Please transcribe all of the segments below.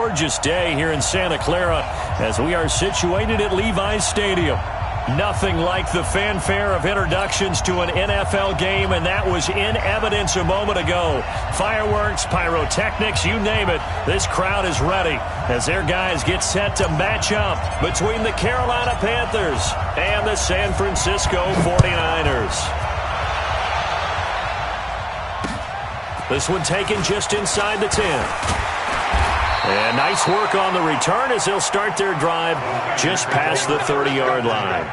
gorgeous day here in Santa Clara as we are situated at Levi's Stadium. Nothing like the fanfare of introductions to an NFL game, and that was in evidence a moment ago. Fireworks, pyrotechnics, you name it. This crowd is ready as their guys get set to match up between the Carolina Panthers and the San Francisco 49ers. This one taken just inside the 10. And nice work on the return as they'll start their drive just past the 30-yard line.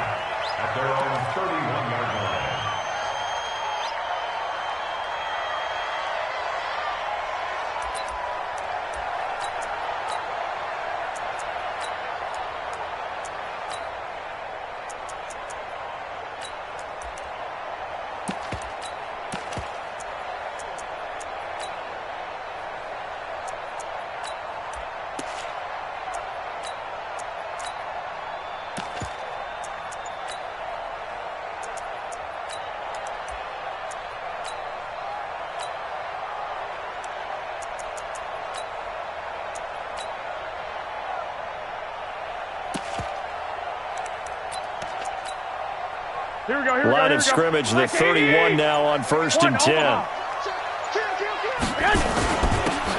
Line of scrimmage, the 31 now on 1st and 10.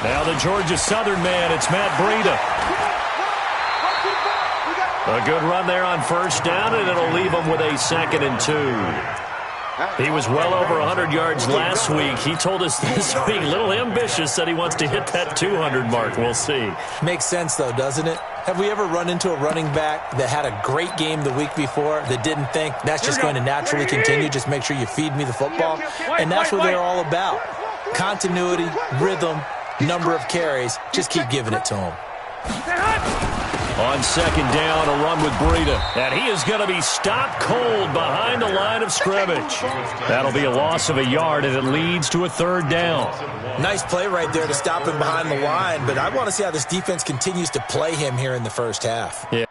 Now the Georgia Southern man, it's Matt Breida. A good run there on 1st down, and it'll leave him with a 2nd and 2. He was well over 100 yards last week. He told us this week, a little ambitious, that he wants to hit that 200 mark. We'll see. Makes sense, though, doesn't it? Have we ever run into a running back that had a great game the week before that didn't think that's just going to naturally continue, just make sure you feed me the football? And that's what they're all about. Continuity, rhythm, number of carries. Just keep giving it to them. On 2nd down, a run with Breida. And he is going to be stopped cold behind the line of scrimmage. That'll be a loss of a yard, and it leads to a 3rd down. Nice play right there to stop him behind the line, but I want to see how this defense continues to play him here in the first half. Yeah.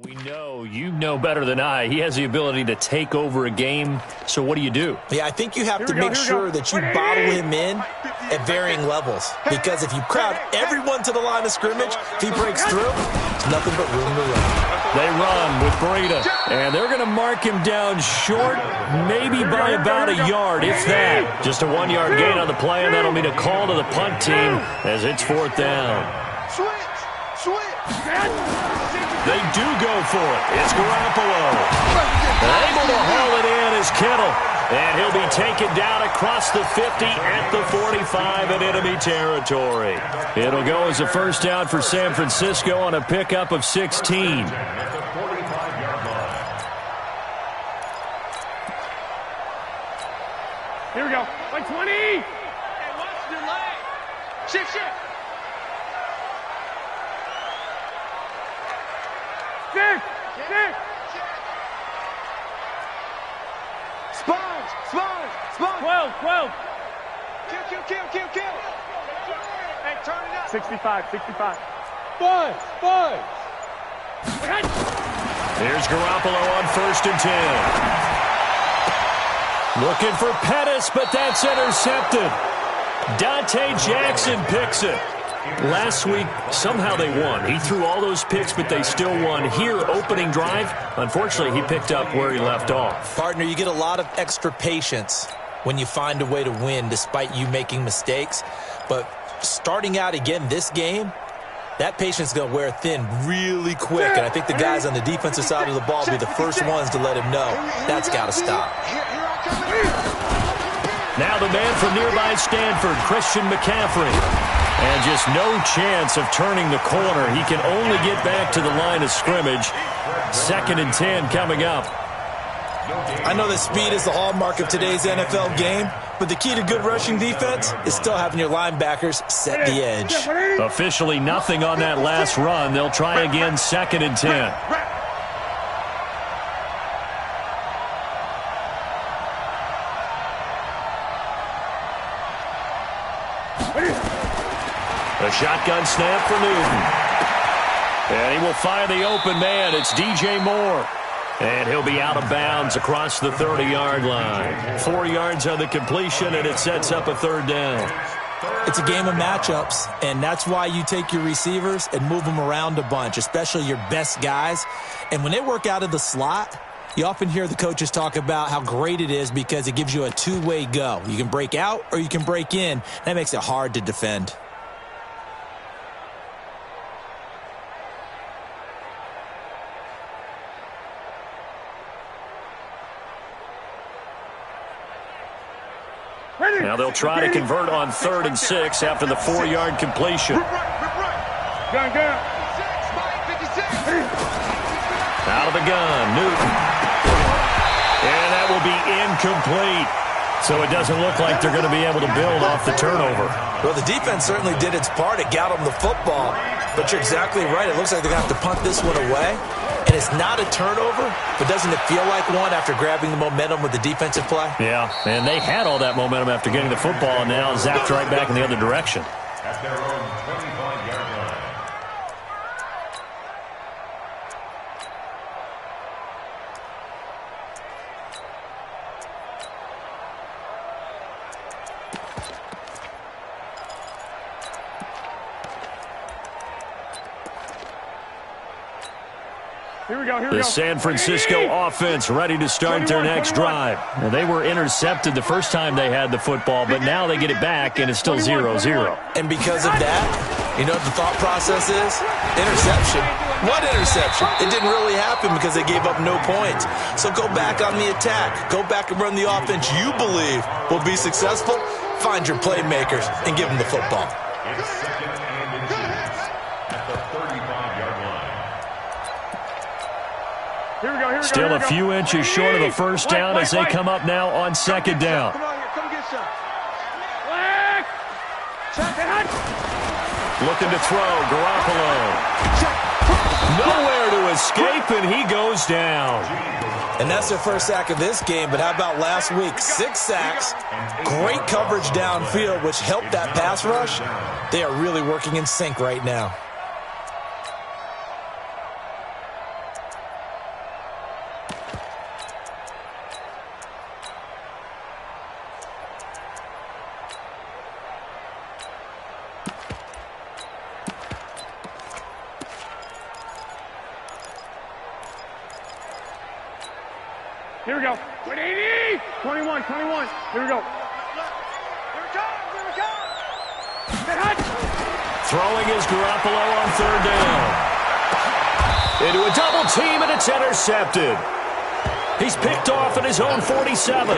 We know, you know better than I, he has the ability to take over a game. So what do you do? Yeah, I think you have to make sure that you bottle him in at varying levels. Because if you crowd everyone to the line of scrimmage, if he breaks through, there's nothing but room to run. They run with Breida, and they're going to mark him down short, maybe by about a yard, if that. Just a 1-yard gain on the play, and that'll mean a call to the punt team as it's 4th down. They do go for it. It's Garoppolo. Able to haul it in is Kittle. And he'll be taken down across the 50 at the 45 in enemy territory. It'll go as a 1st down for San Francisco on a pickup of 16. Here we go. Like 20. Hey, watch your leg. Shift. Stick. Spons. 12. Kill. Hey, turn it up. 65. Spons. Here's Garoppolo on 1st and 10. Looking for Pettis, but that's intercepted. Dante Jackson picks it. Last week, somehow they won. He threw all those picks, but they still won. Here, opening drive, unfortunately, he picked up where he left off. Partner, you get a lot of extra patience when you find a way to win despite you making mistakes. But starting out again this game, that patience is going to wear thin really quick. And I think the guys on the defensive side of the ball will be the first ones to let him know that's got to stop. Now the man from nearby Stanford, Christian McCaffrey. And just no chance of turning the corner. He can only get back to the line of scrimmage. 2nd and 10 coming up. I know that speed is the hallmark of today's NFL game, but the key to good rushing defense is still having your linebackers set the edge. Officially nothing on that last run. They'll try again, 2nd and 10. A shotgun snap for Newton. And he will find the open man. It's DJ Moore. And he'll be out of bounds across the 30-yard line. 4 yards on the completion, and it sets up a 3rd down. It's a game of matchups, and that's why you take your receivers and move them around a bunch, especially your best guys. And when they work out of the slot, you often hear the coaches talk about how great it is because it gives you a two-way go. You can break out or you can break in. That makes it hard to defend. Now they'll try to convert on 3rd and 6 after the 4-yard completion. Out of the gun, Newton. And that will be incomplete. So it doesn't look like they're going to be able to build off the turnover. Well, the defense certainly did its part. It got them the football. But you're exactly right. It looks like they're going to have to punt this one away. And it's not a turnover, but doesn't it feel like one after grabbing the momentum with the defensive play? Yeah, and they had all that momentum after getting the football, and now zapped right back in the other direction. At their own 25-yard line. The San Francisco offense ready to start their next drive. Now, they were intercepted the first time they had the football, but now they get it back, and it's still 0-0. And because of that, you know what the thought process is? Interception. What interception? It didn't really happen because they gave up no points. So go back on the attack. Go back and run the offense you believe will be successful. Find your playmakers and give them the football. It's 2nd and 2 at the 35-yard line. Still a few inches short of the first down as they come up now on 2nd down. Come on here, come get some. Looking to throw, Garoppolo. Nowhere to escape, and he goes down. And that's their first sack of this game, but how about last week? 6 sacks, great coverage downfield, which helped that pass rush. They are really working in sync right now. Here we go. 180. 21. Here we go. Here we go. Throwing is Garoppolo on 3rd down. Into a double team, and it's intercepted. He's picked off at his own 47.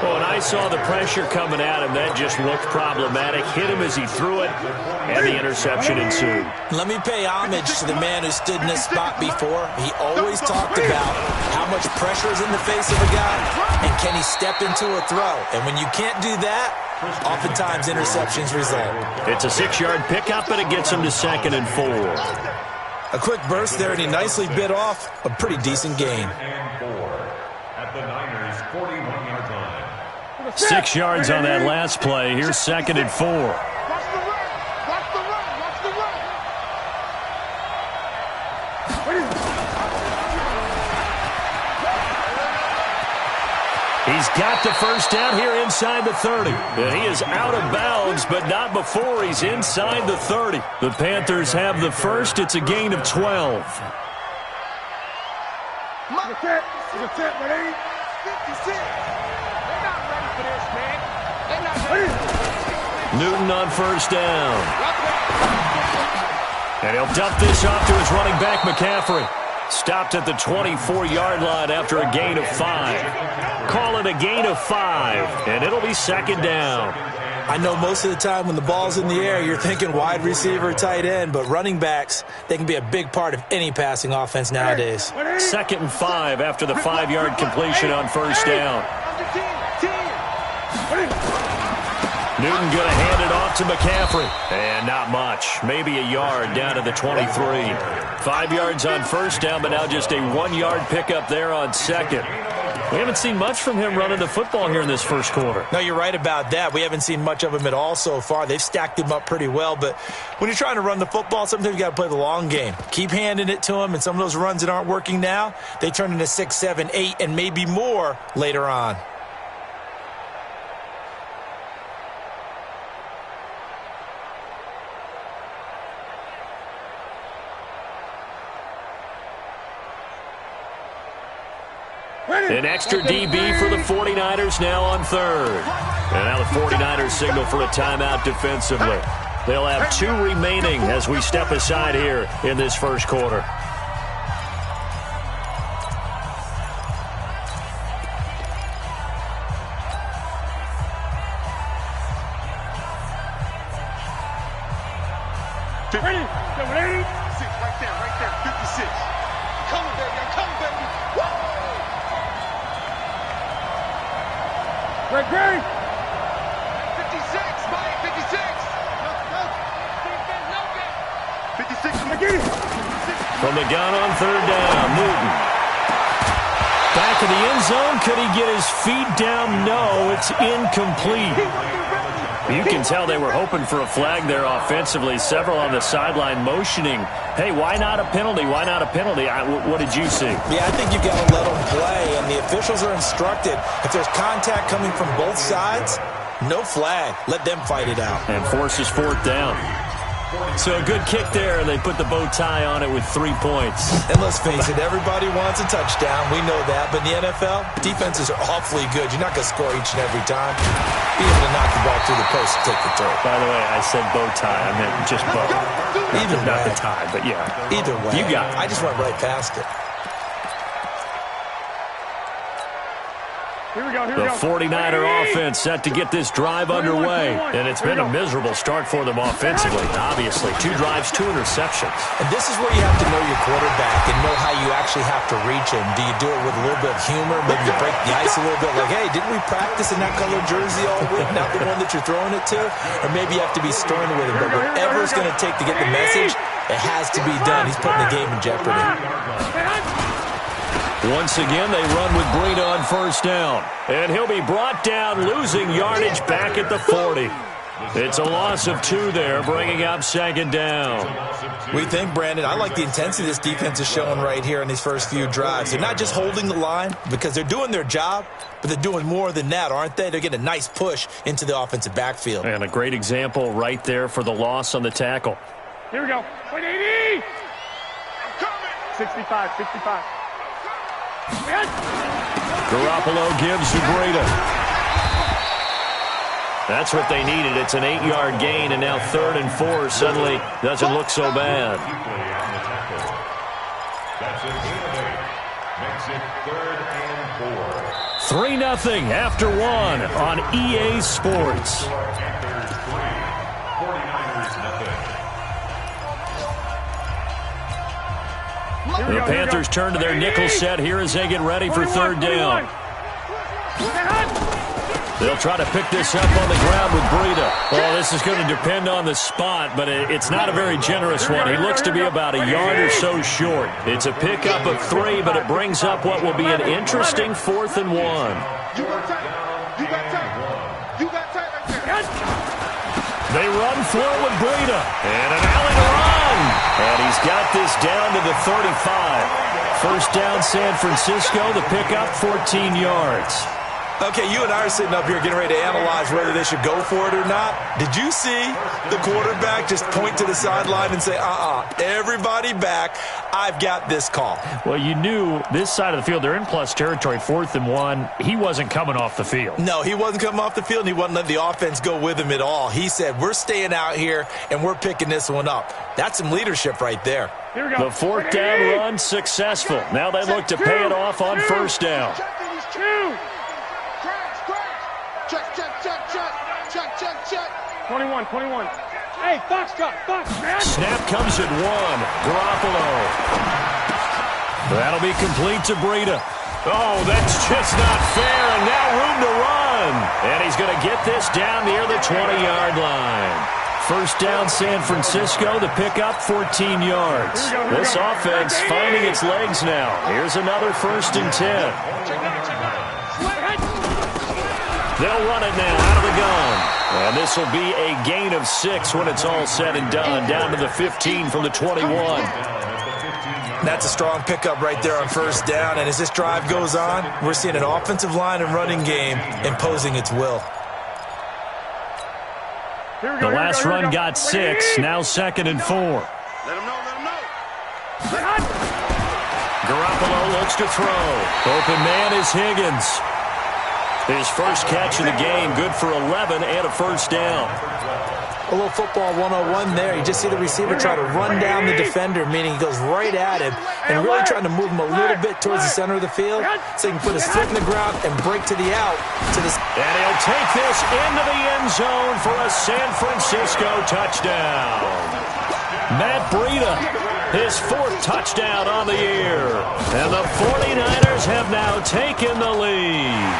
Oh, and I saw the pressure coming at him. That just looked problematic. Hit him as he threw it, and the interception ensued. Let me pay homage to the man who stood in this spot before. He always talked about how much pressure is in the face of a guy, and can he step into a throw. And when you can't do that, oftentimes interceptions result. It's a 6-yard pickup, and it gets him to 2nd and 4. A quick burst there, and he nicely bit off a pretty decent gain. And 4 at the Niners' 41-yard line. 6 yards on that last play. Here's 2nd and 4. Watch the run. Watch the run. Watch the run. He's got the first down here inside the 30. And he is out of bounds, but not before he's inside the 30. The Panthers have the first. It's a gain of 12. Newton on first down. And he'll dump this off to his running back, McCaffrey. Stopped at the 24-yard line after a gain of 5. Call it a gain of 5, and it'll be 2nd down. I know most of the time when the ball's in the air, you're thinking wide receiver, tight end, but running backs, they can be a big part of any passing offense nowadays. 2nd and 5 after the 5-yard completion on first down. Newton going to hand it off to McCaffrey. And not much. Maybe a yard down to the 23. 5 yards on first down, but now just a 1-yard pickup there on second. We haven't seen much from him running the football here in this first quarter. No, you're right about that. We haven't seen much of him at all so far. They've stacked him up pretty well, but when you're trying to run the football, sometimes you got to play the long game. Keep handing it to him, and some of those runs that aren't working now, they turn into 6, 7, 8, and maybe more later on. An extra DB for the 49ers now on third. And now the 49ers signal for a timeout defensively. They'll have 2 remaining as we step aside here in this first quarter. Ready? Ready? Right there, 56. I'm coming, baby. Woo! Great. 56, Mike, 56. No, 56, From the gun on third down, Newton. Back in the end zone. Could he get his feet down? No, it's incomplete. You can tell they were hoping for a flag there offensively. Several on the sideline motioning, hey, why not a penalty? Why not a penalty? What did you see? Yeah, I think you've got to let them play, and the officials are instructed. If there's contact coming from both sides, no flag. Let them fight it out. And forces 4th down. So a good kick there, and they put the bow tie on it with 3 points. And let's face it, everybody wants a touchdown. We know that. But in the NFL, defenses are awfully good. You're not going to score each and every time. Be able to knock the ball through the post and take the throw. By the way, I said bow tie. I meant just bow. Not the tie, but yeah. Either way. You got it. I just went right past it. Here we go. The 49er offense set to get this drive underway. And it's been a miserable start for them offensively, obviously. 2 drives, 2 interceptions. And this is where you have to know your quarterback and know how you actually have to reach him. Do you do it with a little bit of humor? Maybe you break the ice a little bit. Like, hey, didn't we practice in that colored jersey all week? Not the one that you're throwing it to? Or maybe you have to be stern with him. But whatever it's going to take to get the message, it has to be done. He's putting the game in jeopardy. Once again, they run with Breida on first down. And he'll be brought down, losing yardage back at the 40. It's a loss of 2 there, bringing up 2nd down. We think, Brandon, I like the intensity this defense is showing right here in these first few drives. They're not just holding the line because they're doing their job, but they're doing more than that, aren't they? They're getting a nice push into the offensive backfield. And a great example right there for the loss on the tackle. Here we go. 180. I'm coming. 65. Garoppolo gives to Breida. That's what they needed. It's an 8-yard gain, and now 3rd and 4 suddenly doesn't look so bad. That's it. Makes it 3rd and 4. 3-0 after 1 on EA Sports. Panthers 3, 49ers nothing. The Panthers turn to their nickel set here as they get ready for 3rd down. They'll try to pick this up on the ground with Breida. Well, this is going to depend on the spot, but it's not a very generous one. He looks to be about a yard or so short. It's a pickup of 3, but it brings up what will be an interesting 4th and 1. They run for it with Breida. And an alley to run. And he's got this down to the 35. First down, San Francisco. The pickup, 14 yards. Okay, you and I are sitting up here getting ready to analyze whether they should go for it or not. Did you see the quarterback just point to the sideline and say, everybody back, I've got this call? Well, you knew this side of the field, they're in plus territory, 4th and 1. He wasn't coming off the field. No, he wasn't coming off the field, and he wasn't letting the offense go with him at all. He said, we're staying out here, and we're picking this one up. That's some leadership right there. Here we go. The 4th down run successful. Now they look to pay it off on first down. Check. 21, 21. Hey, Foxtrot, Fox, man. Snap comes at 1. Garoppolo. That'll be complete to Breida. Oh, that's just not fair, and now room to run. And he's going to get this down near the 20-yard line. First down, San Francisco. The pickup, 14 yards. This offense finding its legs now. Here's another 1st and 10. They'll run it now out of the gun. And this will be a gain of 6 when it's all said and done. Down to the 15 from the 21. That's a strong pickup right there on first down. And as this drive goes on, we're seeing an offensive line and running game imposing its will. The last run got 6. Now 2nd and 4. Let him know, let him know. Garoppolo looks to throw. Open man is Higgins. His first catch of the game, good for 11 and a first down. A little football 101 there. You just see the receiver try to run down the defender, meaning he goes right at him and really trying to move him a little bit towards the center of the field so he can put his foot in the ground and break to the out. And he'll take this into the end zone for a San Francisco touchdown. Matt Breida, his 4th touchdown on the year. And the 49ers have now taken the lead.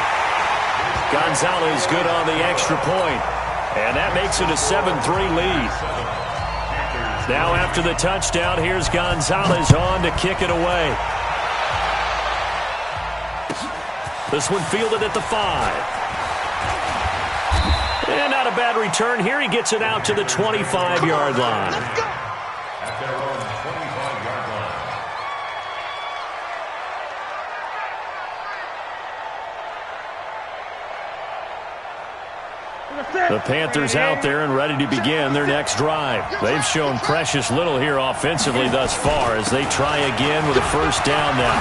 Gonzalez good on the extra point. And that makes it a 7-3 lead. Now after the touchdown, here's Gonzalez on to kick it away. This one fielded at the 5. And not a bad return here. He gets it out to the 25-yard line. At their own 25-yard line. The Panthers out there and ready to begin their next drive. They've shown precious little here offensively thus far as they try again with a first down now.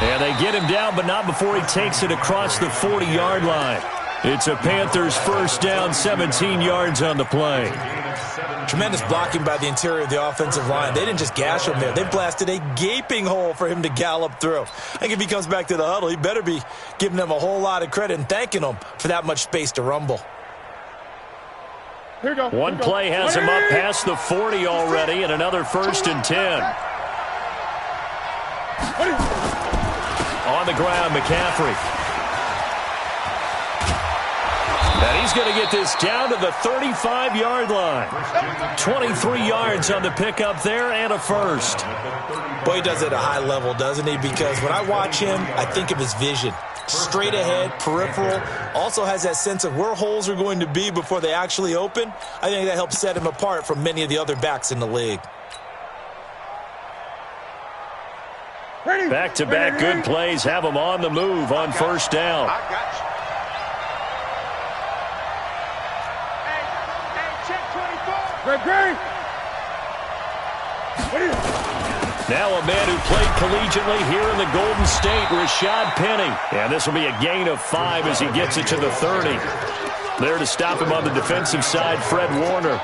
And they get him down, but not before he takes it across the 40-yard line. It's a Panthers first down, 17 yards on the play. Tremendous blocking by the interior of the offensive line. They didn't just gash him there. They blasted a gaping hole for him to gallop through. I think if he comes back to the huddle, he better be giving them a whole lot of credit and thanking them for that much space to rumble. Here we go. One play has him up past the 40 already, and another 1st and 10. On the ground, McCaffrey. And he's going to get this down to the 35-yard line. 23 yards on the pickup there and a first. Boy, he does it at a high level, doesn't he? Because when I watch him, I think of his vision. Straight ahead, peripheral. Also has that sense of where holes are going to be before they actually open. I think that helps set him apart from many of the other backs in the league. Back-to-back good plays have him on the move on first down. I got you. Great. Now a man who played collegiately here in the Golden State, Rashad Penny. And this will be a gain of 5 as he gets it to the 30. There to stop him on the defensive side, Fred Warner.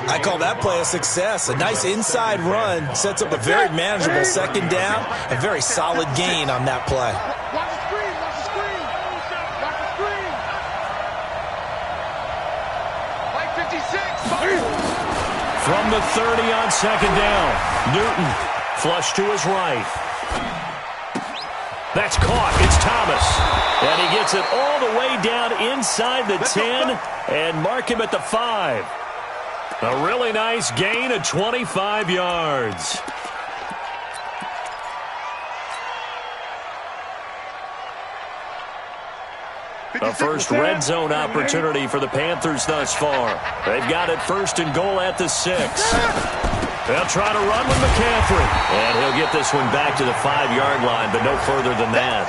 I call that play a success. A nice inside run sets up a very manageable second down. A very solid gain on that play. Watch the screen. Like 56. From the 30 on second down. Newton flush to his right. That's caught. It's Thomas. And he gets it all the way down inside the 10 and mark him at the 5. A really nice gain of 25 yards. The first red zone opportunity for the Panthers thus far. They've got it 1st and goal at the 6. They'll try to run with McCaffrey. And he'll get this one back to the 5-yard line, but no further than that.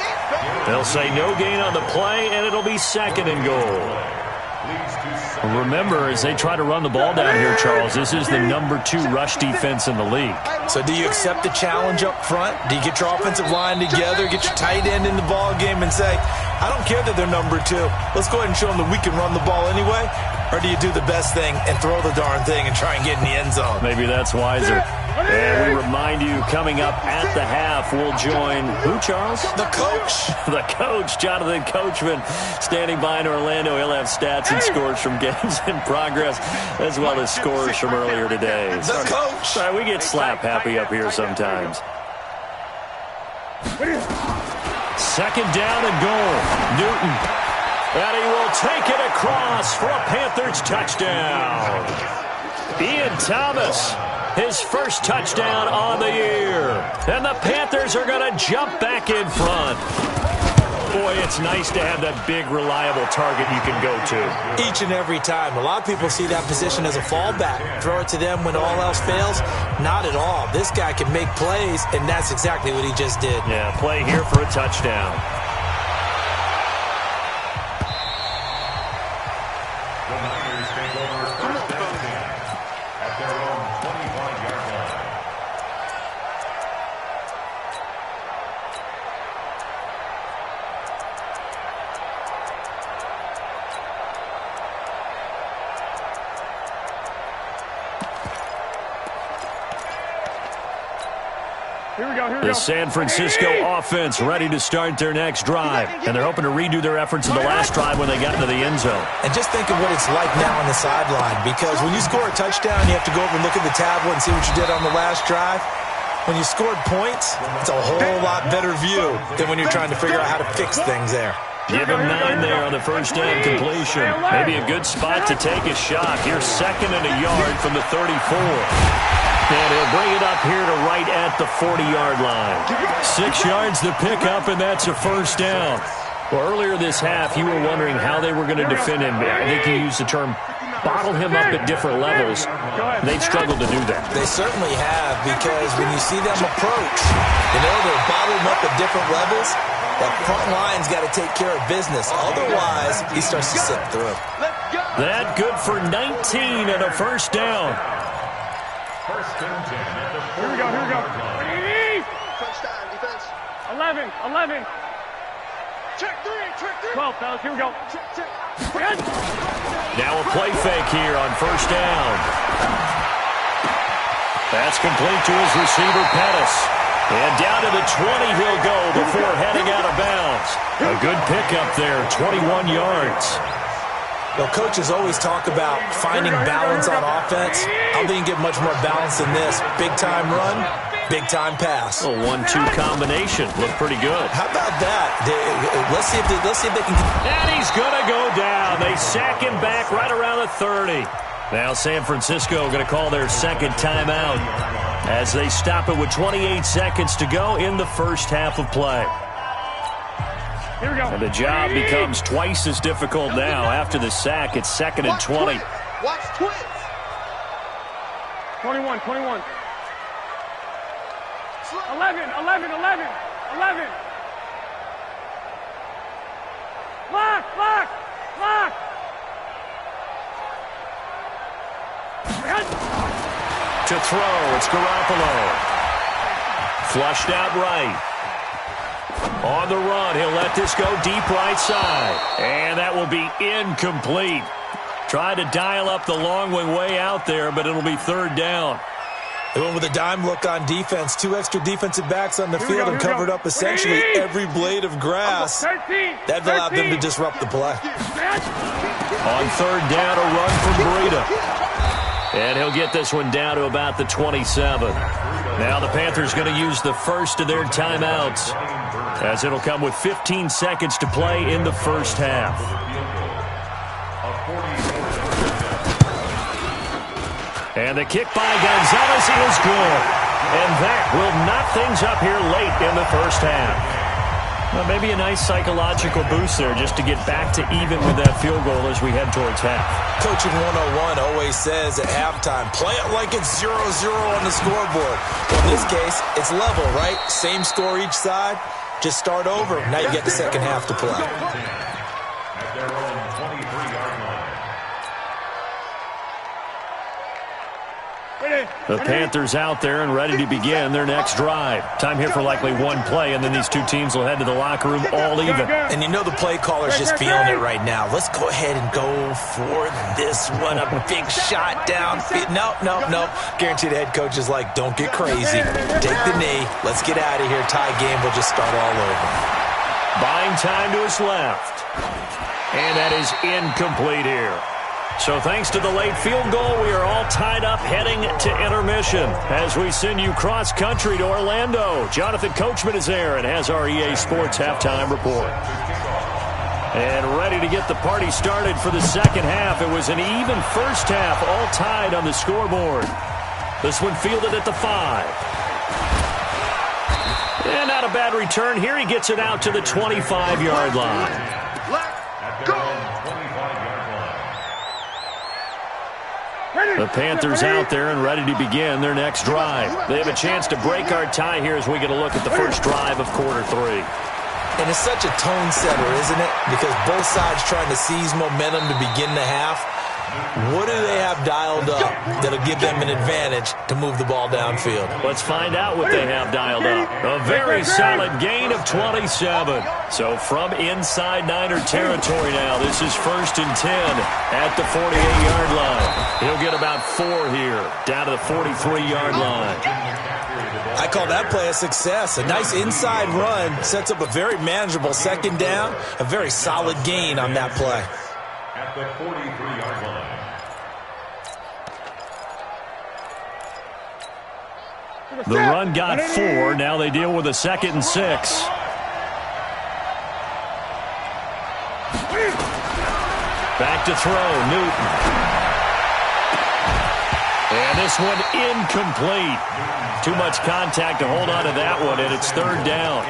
They'll say no gain on the play, and it'll be 2nd and goal. Remember, as they try to run the ball down here, Charles, this is the #2 rush defense in the league. So do you accept the challenge up front? Do you get your offensive line together, get your tight end in the ball game and say, I don't care that they're #2. Let's go ahead and show them that we can run the ball anyway? Or do you do the best thing and throw the darn thing and try and get in the end zone? Maybe that's wiser. And we remind you, coming up at the half, we'll join who, Charles? The coach. The coach, Jonathan Coachman, standing by in Orlando. He'll have stats and scores from games in progress, as well as scores from earlier today. The coach. Sorry, we get slap happy up here sometimes. Second down and goal. Newton. And he will take it across for a Panthers touchdown. Ian Thomas, his first touchdown on the year. And the Panthers are going to jump back in front. Boy, it's nice to have that big, reliable target you can go to. Each and every time. A lot of people see that position as a fallback. Throw it to them when all else fails. Not at all. This guy can make plays, and that's exactly what he just did. Yeah, play here for a touchdown. The San Francisco offense ready to start their next drive. And they're hoping to redo their efforts in the last drive when they got into the end zone. And just think of what it's like now on the sideline. Because when you score a touchdown, you have to go over and look at the tablet and see what you did on the last drive. When you scored points, it's a whole lot better view than when you're trying to figure out how to fix things there. Give him 9 there on the first down completion. Maybe a good spot to take a shot. Here's 2nd and a yard from the 34. And he'll bring it up here to right at the 40-yard line. 6 yards to pick up, and that's a first down. Well, earlier this half, you were wondering how they were going to defend him. I think you used the term bottle him up at different levels. They've struggled to do that. They certainly have, because when you see them approach, they're bottling up at different levels. That front line's got to take care of business. Otherwise, he starts to slip through. That good for 19 and a first down. Here we go. Touchdown, defense. 11. Check 3. 12, fellas, here we go. Now a play fake here on first down. That's complete to his receiver, Pettis. And down to the 20 he'll go before heading out of bounds. A good pickup there, 21 yards. Well, coaches always talk about finding balance on offense. I don't think you get much more balance than this. Big-time run, big-time pass. A 1-2 combination. Looked pretty good. How about that? Let's see if they can. And he's going to go down. They sack him back right around the 30. Now San Francisco going to call their second timeout as they stop it with 28 seconds to go in the first half of play. Here we go. And the job becomes twice as difficult now. After the sack, it's 2nd and 20. Watch twins. 21. 11. Lock. To throw, it's Garoppolo. Flushed out right. On the run, he'll let this go deep right side. And that will be incomplete. Tried to dial up the long way out there, but it'll be third down. They went with a dime look on defense. 2 extra defensive backs on the field and covered up essentially every blade of grass. That allowed them to disrupt the play. On third down, a run from Breida. And he'll get this one down to about the 27. Now the Panthers going to use the first of their timeouts, as it'll come with 15 seconds to play in the first half. And the kick by Gonzalez is good. And that will knock things up here late in the first half. Well, maybe a nice psychological boost there just to get back to even with that field goal as we head towards half. Coaching 101 always says at halftime, play it like it's 0-0 on the scoreboard. Well, in this case, it's level, right? Same score each side. Just start over. Now you get the second half to play. At their own 23-yard line. The Panthers out there and ready to begin their next drive. Time here for likely one play, and then these two teams will head to the locker room all even. And you know the play caller's just feeling it right now. Let's go ahead and go for this one. A big shot downfield. No. Guaranteed the head coach is like, don't get crazy. Take the knee. Let's get out of here. Tie game will just start all over. Buying time to his left. And that is incomplete here. So thanks to the late field goal, we are all tied up heading to intermission as we send you cross-country to Orlando. Jonathan Coachman is there and has our EA Sports halftime report. And ready to get the party started for the second half. It was an even first half, all tied on the scoreboard. This one fielded at the 5. And not a bad return here. He gets it out to the 25-yard line. The Panthers out there and ready to begin their next drive. They have a chance to break our tie here as we get a look at the first drive of quarter 3. And it's such a tone setter, isn't it? Because both sides trying to seize momentum to begin the half. What do they have dialed up that'll give them an advantage to move the ball downfield? Let's find out what they have dialed up. A very solid gain of 27. So from inside Niner territory now, this is 1st and 10 at the 48-yard line. He'll get about 4 here, down to the 43-yard line. I call that play a success. A nice inside run sets up a very manageable second down, a very solid gain on that play. At the 43-yard line. The run got 4. Now they deal with a 2nd and 6. Back to throw, Newton. And this one incomplete. Too much contact to hold on to that one, and it's 3rd down.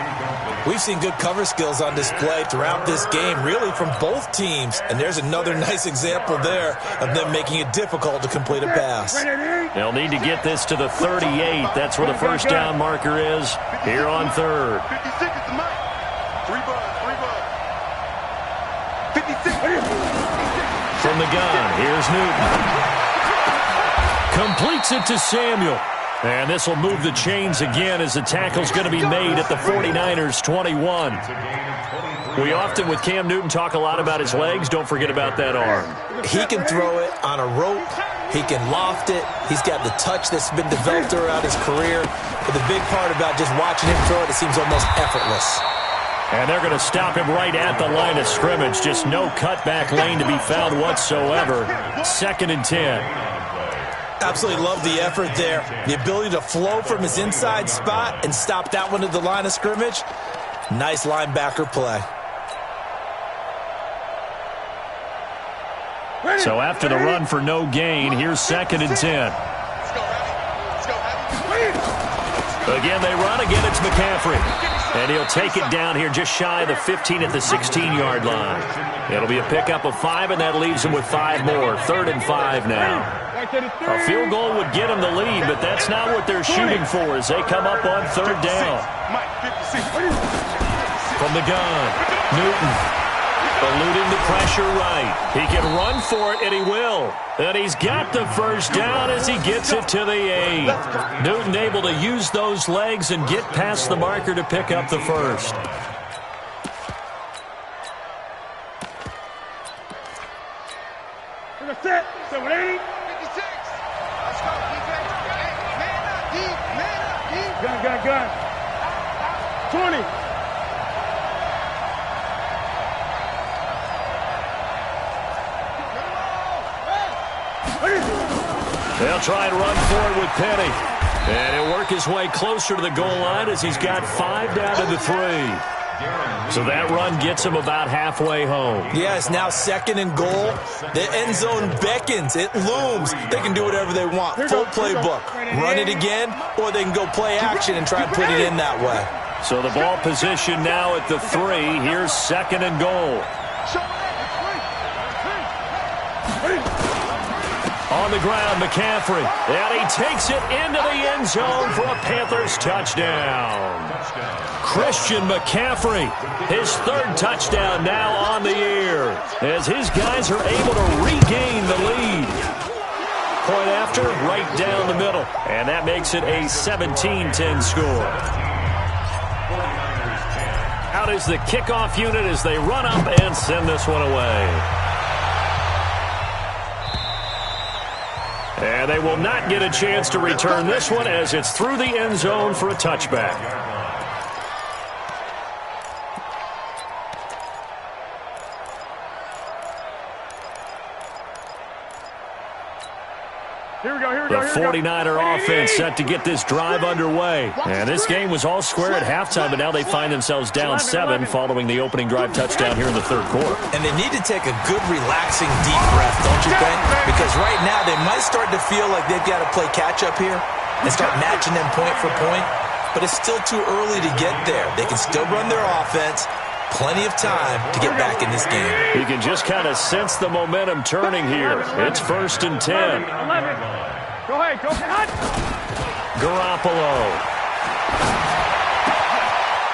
We've seen good cover skills on display throughout this game, really from both teams. And there's another nice example there of them making it difficult to complete a pass. They'll need to get this to the 38. That's where the first down marker is here on 3rd. 56 is the mark. 3 bucks. 56. From the gun, here's Newton. Completes it to Samuel. And this will move the chains again as the tackle's going to be made at the 49ers 21. We often, with Cam Newton, talk a lot about his legs. Don't forget about that arm. He can throw it on a rope. He can loft it. He's got the touch that's been developed throughout his career. But the big part about just watching him throw it, it seems almost effortless. And they're going to stop him right at the line of scrimmage. Just no cutback lane to be found whatsoever. 2nd and 10. Absolutely love the effort there. The ability to flow from his inside spot and stop that one at the line of scrimmage. Nice linebacker play. So after the run for no gain, here's 2nd and 10. Again, they run. Again, it's McCaffrey. And he'll take it down here just shy of the 15 at the 16-yard line. It'll be a pickup of 5, and that leaves him with 5 more. 3rd and 5 now. A field goal would get them the lead, but that's not what they're shooting for as they come up on 3rd down. From the gun, Newton eluding the pressure right. He can run for it, and he will. And he's got the first down as he gets it to the 8. Newton able to use those legs and get past the marker to pick up the first. Set. 780. 56. Let's go. Man up, gun. 20. They'll try and run forward with Penny. And he'll work his way closer to the goal line as he's got 5 down to the 3. So that run gets him about halfway home. Yeah, it's now 2nd and goal. The end zone beckons. It looms. They can do whatever they want. Full playbook. Run it again, or they can go play action and try and put it in that way. So the ball position now at the 3. Here's 2nd and goal. On the ground, McCaffrey. And he takes it into the end zone for a Panthers touchdown. Christian McCaffrey, his 3rd touchdown now on the year, as his guys are able to regain the lead. Point after, right down the middle. And that makes it a 17-10 score. Out is the kickoff unit as they run up and send this one away. And they will not get a chance to return this one as it's through the end zone for a touchback. The 49er offense set to get this drive underway. And this game was all square at halftime, but now they find themselves down 7 following the opening drive touchdown here in the third quarter. And they need to take a good, relaxing, deep breath, don't you think? Because right now they might start to feel like they've got to play catch-up here and start matching them point for point. But it's still too early to get there. They can still run their offense. Plenty of time to get back in this game. You can just kind of sense the momentum turning here. It's 1st and 10. 11. Go ahead, go ahead. Garoppolo.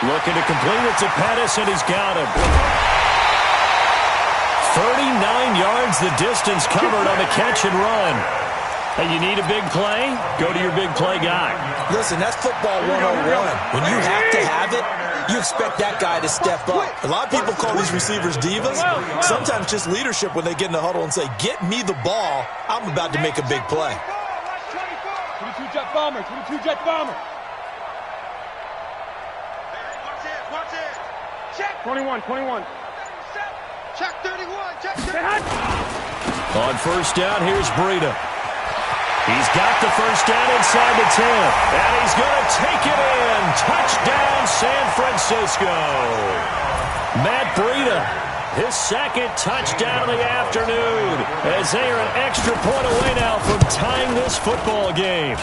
Looking to complete it to Pettis, and he's got him. 39 yards the distance covered on the catch and run. And you need a big play? Go to your big play guy. Listen, that's football 101. When you have to have it, you expect that guy to step up. A lot of people call these receivers divas. Sometimes just leadership when they get in the huddle and say, get me the ball. I'm about to make a big play. 22 jet bomber, 22 jet bomber. Watch it. Check. 21. Check 31, check 31. On first down, here's Breida. He's got the first down inside the 10. And he's going to take it in. Touchdown, San Francisco. Matt Breida, his second touchdown of the afternoon, as they are an extra point away now from tying this football game.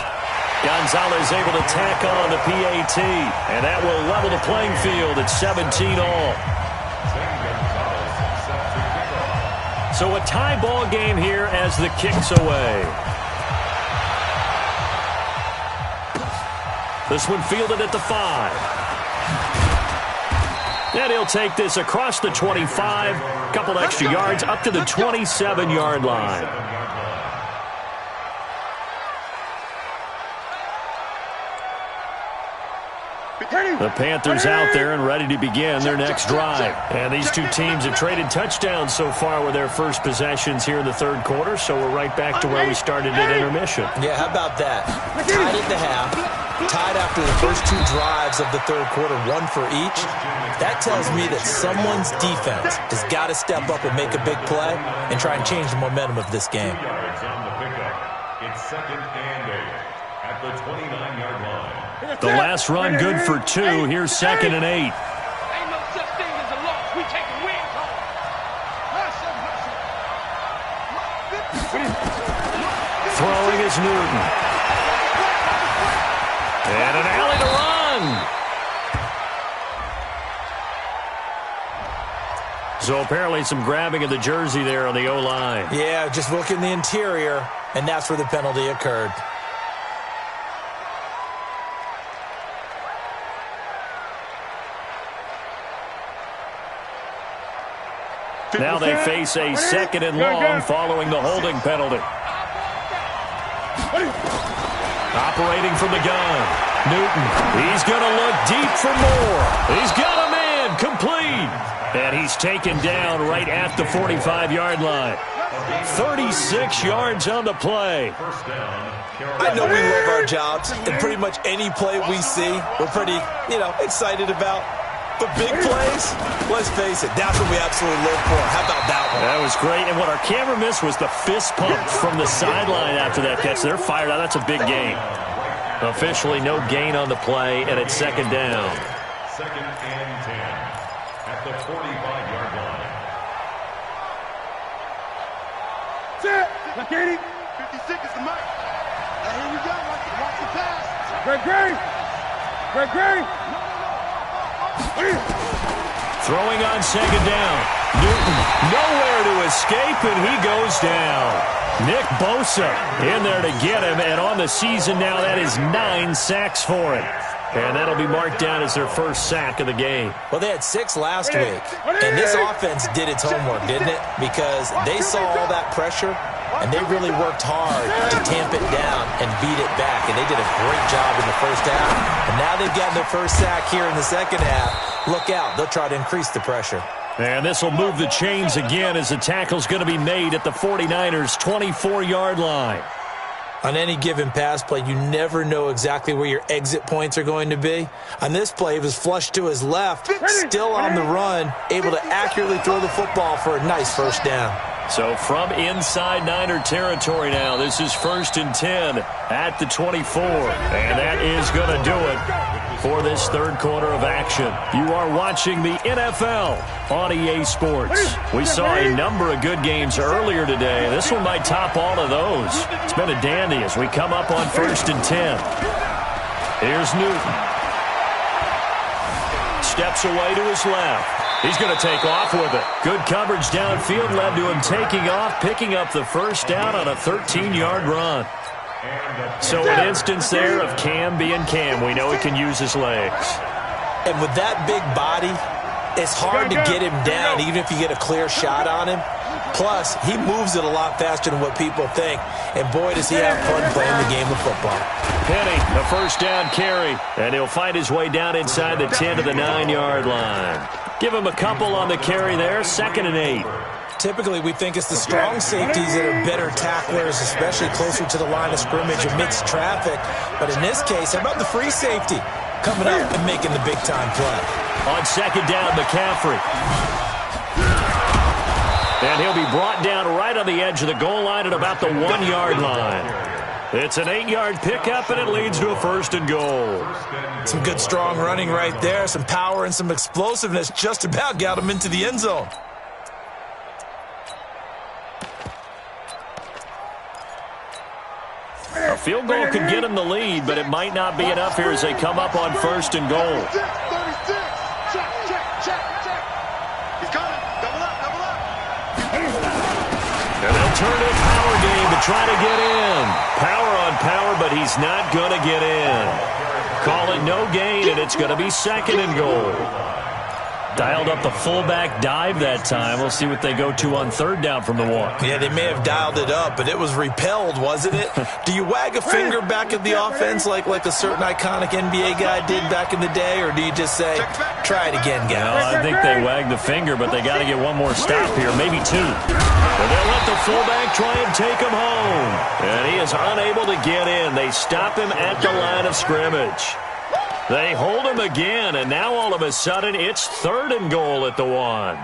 Gonzalez able to tack on the PAT, and that will level the playing field at 17 all. So a tie ball game here as the kick's away. This one fielded at the 5. And he'll take this across the 25. Couple extra yards up to the 27-yard line. The Panthers out there and ready to begin their next drive. And these two teams have traded touchdowns so far with their first possessions here in the third quarter, so we're right back to where we started at intermission. Yeah, how about that? Tied at the half, tied after the first 2 drives of the third quarter, 1 for each. That tells me that someone's defense has got to step up and make a big play and try and change the momentum of this game. It's 2nd and 8 at the 29-yard line. The last run good for 2. Here's 2nd and 8. Ain't no such thing as a loss. We take the wins home. Throwing is Newton. And an alley to run. So apparently some grabbing of the jersey there on the O-line. Yeah, just look in the interior, and that's where the penalty occurred. Now they face a 2nd and long following the holding penalty. Operating from the gun. Newton, he's going to look deep for more. He's got a man, complete. And he's taken down right at the 45-yard line. 36 yards on the play. I know we love our jobs, and pretty much any play we see, we're pretty, excited about. But big plays, let's face it, that's what we absolutely live for. How about that one? That was great. And what our camera missed was the fist pump from the sideline after that catch. They're fired out. That's a big gain. Officially no gain on the play, and it's 2nd down. 2nd and 10 at the 45-yard line. Set. Look at him. 56 is the mark. Now here we go. Watch the pass. Greg. Throwing on 2nd down. Newton nowhere to escape, and he goes down. Nick Bosa in there to get him, and on the season now, that is 9 sacks for him. And that'll be marked down as their first sack of the game. Well, they had 6 last week, and this offense did its homework, didn't it? Because they saw all that pressure, and they really worked hard to tamp it down and beat it back, and they did a great job in the first half. And now they've gotten their first sack here in the second half. Look out. They'll try to increase the pressure. And this will move the chains again as the tackle's going to be made at the 49ers' 24-yard line. On any given pass play, you never know exactly where your exit points are going to be. On this play, it was flushed to his left, still on the run, able to accurately throw the football for a nice first down. So from inside Niner territory now, this is 1st and 10 at the 24. And that is going to do it for this third quarter of action. You are watching the NFL on EA Sports. We saw a number of good games earlier today. This one might top all of those. It's been a dandy as we come up on 1st and 10. Here's Newton. Steps away to his left. He's going to take off with it. Good coverage downfield led to him taking off, picking up the first down on a 13-yard run. So an instance there of Cam being Cam. We know he can use his legs. And with that big body, it's hard to get him down even if you get a clear shot on him. Plus, he moves it a lot faster than what people think. And boy, does he have fun playing the game of football. Penny, the first down carry. And he'll find his way down inside the 10 to the 9-yard line. Give him a couple on the carry there, 2nd and 8. Typically, we think it's the strong safeties that are better tacklers, especially closer to the line of scrimmage amidst traffic. But in this case, how about the free safety coming up and making the big-time play? On 2nd down, McCaffrey. And he'll be brought down right on the edge of the goal line at about the 1-yard line. It's an 8-yard pickup, and it leads to a 1st and goal. Some good, strong running right there. Some power and some explosiveness just about got him into the end zone. A field goal could get him the lead, but it might not be enough here as they come up on 1st and goal. 36. Check. He's coming. Double up. And they'll turn to a power game to try to get in. Power on power, but he's not going to get in. Call it no gain, and it's going to be 2nd and goal. Dialed up the fullback dive that time. We'll see what they go to on 3rd down from the 1. Yeah, they may have dialed it up, but it was repelled, wasn't it? Do you wag a finger back at the offense like a certain iconic NBA guy did back in the day, or do you just say, try it again, guys? No, I think they wagged the finger, but they got to get one more stop here, maybe 2. But they'll let the fullback try and take him home. And he is unable to get in. They stop him at the line of scrimmage. They hold him again, and now all of a sudden it's 3rd and goal at the 1.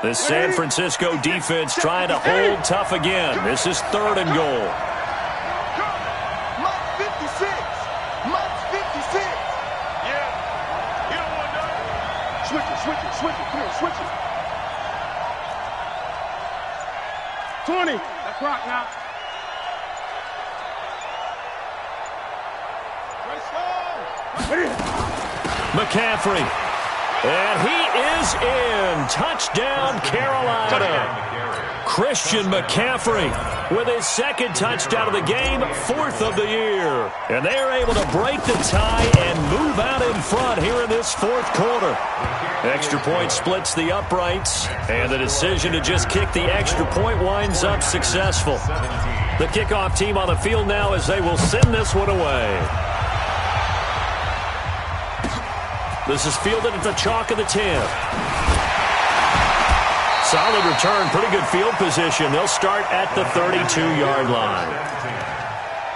The San Francisco defense trying to hold tough again. This is 3rd and goal. Mike 56. Yeah. You don't want that. Switch it. Come on, switch it. 20. That's rock now. McCaffrey. And he is in. Touchdown, Carolina. Christian McCaffrey with his 2nd touchdown of the game, 4th of the year. And they are able to break the tie and move out in front here in this 4th quarter. Extra point splits the uprights, and the decision to just kick the extra point winds up successful. The kickoff team on the field now as they will send this one away. This is fielded at the chalk of the 10. Solid return, pretty good field position. They'll start at the 32-yard line.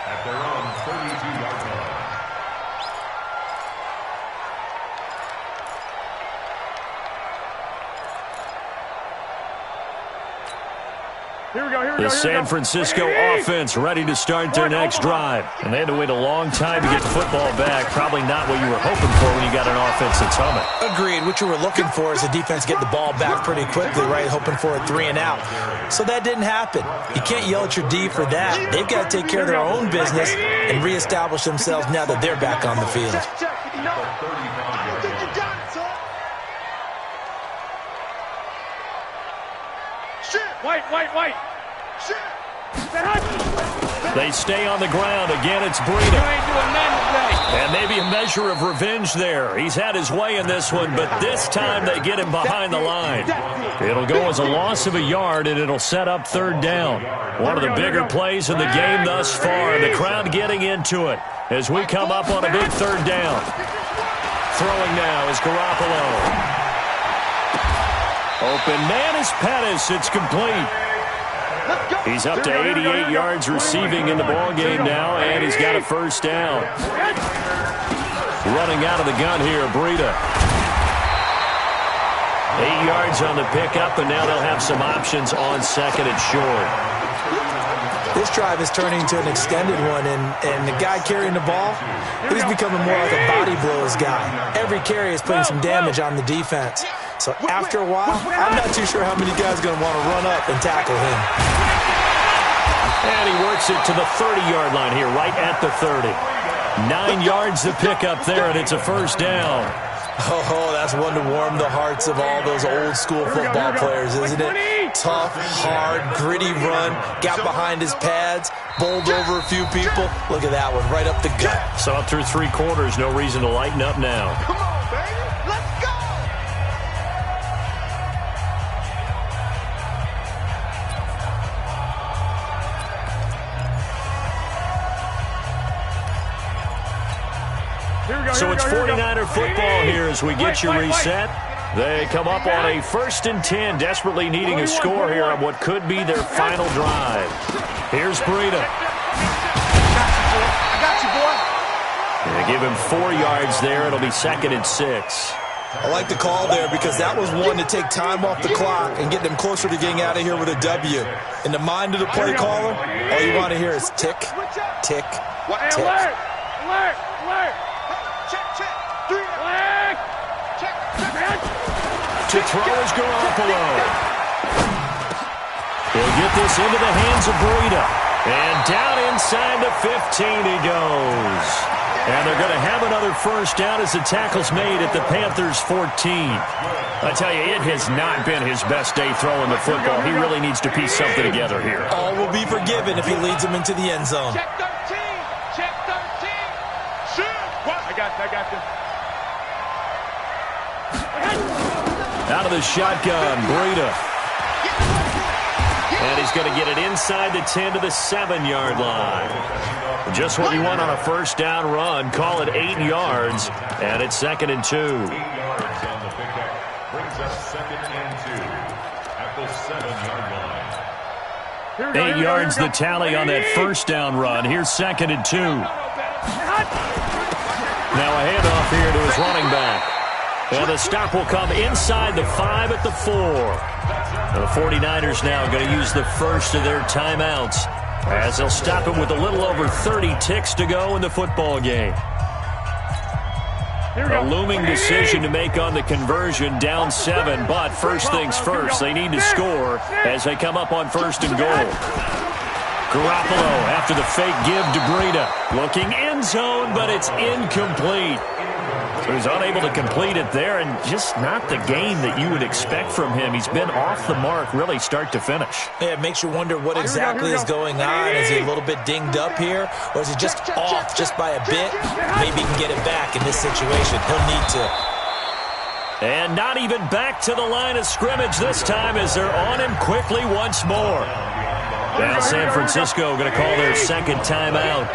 At their own 32-yard line. Here we go. The San Francisco offense ready to start their next drive. And they had to wait a long time to get the football back. Probably not what you were hoping for when you got an offense that's humming. Agreed. What you were looking for is the defense get the ball back pretty quickly, right? Hoping for a 3 and out. So that didn't happen. You can't yell at your D for that. They've got to take care of their own business and reestablish themselves now that they're back on the field. White. Shit. They stay on the ground. Again, it's Breida. And maybe a measure of revenge there. He's had his way in this one, but this time they get him behind the line. It'll go as a loss of a yard, and it'll set up third down. One of the bigger plays in the game thus far. The crowd getting into it as we come up on a big third down. Throwing now is Garoppolo. Open man is Pettis. It's complete. He's up to 88 yards receiving in the ballgame now, and he's got a first down. Running out of the gun here, Breida. 8 yards on the pickup, and now they'll have some options on second and short. This drive is turning into an extended one, and the guy carrying the ball, he's becoming more like a body blows guy. Every carry is putting some damage on the defense. So after a while, I'm not too sure how many guys are going to want to run up and tackle him. And he works it to the 30-yard line here, right at the 30. 9 yards to pick up there, and it's a first down. Oh, that's one to warm the hearts of all those old-school football players, isn't it? Tough, hard, gritty run, got behind his pads, bowled over a few people. Look at that one, right up the gut. So up through 3 quarters, no reason to lighten up now. Come on, baby. Let's go. So it's 49er football here as we get you reset. They come up on a 1st and 10, desperately needing a score here on what could be their final drive. Here's Breida. I got you, boy. They give him 4 yards there. It'll be 2nd and 6. I like the call there because that was one to take time off the clock and get them closer to getting out of here with a W. In the mind of the play caller, all you want to hear is tick, tick, tick. Alert! Alert! Alert! Check, check. 3. Alert! Check, check. To throw is Garoppolo. He'll get this into the hands of Breida. And down inside the 15 he goes. And they're going to have another first down as the tackle's made at the Panthers' 14. I tell you, it has not been his best day throwing the football. He really needs to piece something together here. All will be forgiven if he leads them into the end zone. Check 13. Check 13. Shoot. What? I got you. Out of the shotgun, Breida. And he's going to get it inside the 10 to the 7-yard line. Just what you want on a first down run. Call it 8 yards, and it's 2nd and 2. 8 yards on the pickup brings us 2nd and 2 at the 7-yard line. 8 yards the tally on that first down run. Here's 2nd and 2. Now a handoff here to his running back. And the stop will come inside the 5 at the 4. And the 49ers now going to use the first of their timeouts as they'll stop him with a little over 30 ticks to go in the football game. A looming decision to make on the conversion, down 7, but first things first, they need to score as they come up on 1st and goal. Garoppolo after the fake give to Breida. Looking end zone, but it's incomplete. So he's unable to complete it there, and just not the game that you would expect from him. He's been off the mark really start to finish. Yeah, it makes you wonder what exactly is going on. Is he a little bit dinged up here, or is he just off just by a bit? Maybe he can get it back in this situation. He'll need to. And not even back to the line of scrimmage this time as they're on him quickly once more. Now San Francisco going to call their 2nd timeout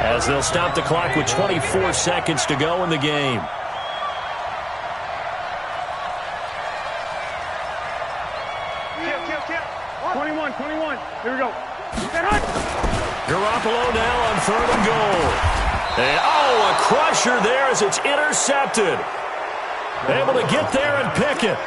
as they'll stop the clock with 24 seconds to go in the game. Kill. 21. Here we go. Garoppolo now on 3rd and goal. And, a crusher there as it's intercepted. Able to get there and pick it.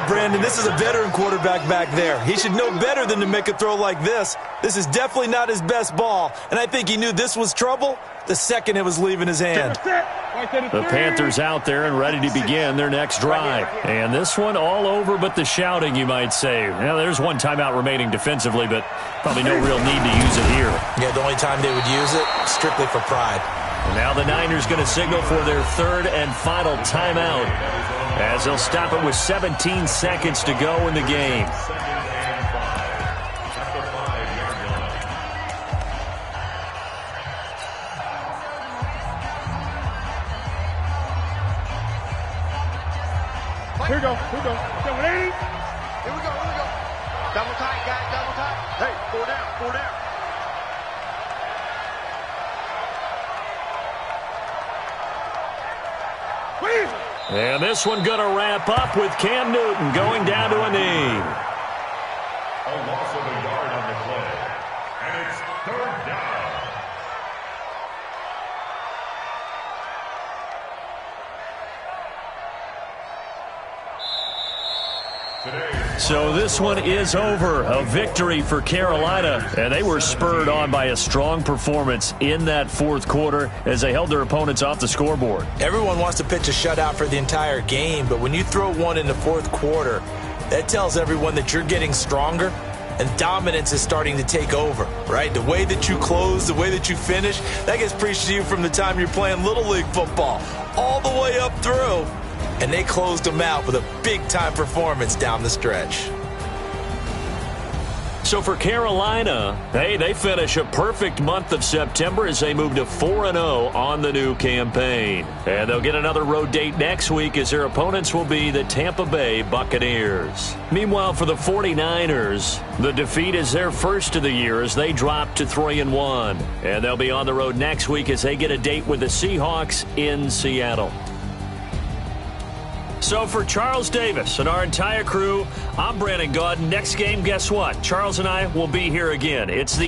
Brandon, this is a veteran quarterback back there. He should know better than to make a throw like this. This is definitely not his best ball, and I think he knew this was trouble the second it was leaving his hand. The Panthers out there and ready to begin their next drive. And this one all over but the shouting, you might say. Now, there's one timeout remaining defensively, but probably no real need to use it here. Yeah, the only time they would use it, strictly for pride. And now the Niners going to signal for their 3rd and final timeout as they'll stop it with 17 seconds to go in the game. Here we go. 180. Here we go. Double tight, guys, double tight. Hey, 4 down. And this one going to wrap up with Cam Newton going down to a knee. A loss of a yard on the play. And it's 3rd down. So this one is over. A victory for Carolina, and they were spurred on by a strong performance in that 4th quarter as they held their opponents off the scoreboard. Everyone wants to pitch a shutout for the entire game, but when you throw one in the 4th quarter, that tells everyone that you're getting stronger and dominance is starting to take over, right? The way that you close, the way that you finish, that gets preached to you from the time you're playing Little League football all the way up through. And they closed them out with a big-time performance down the stretch. So for Carolina, hey, they finish a perfect month of September as they move to 4-0 on the new campaign. And they'll get another road date next week as their opponents will be the Tampa Bay Buccaneers. Meanwhile, for the 49ers, the defeat is their first of the year as they drop to 3-1. And they'll be on the road next week as they get a date with the Seahawks in Seattle. So for Charles Davis and our entire crew, I'm Brandon Gaudin. Next game, guess what? Charles and I will be here again. It's the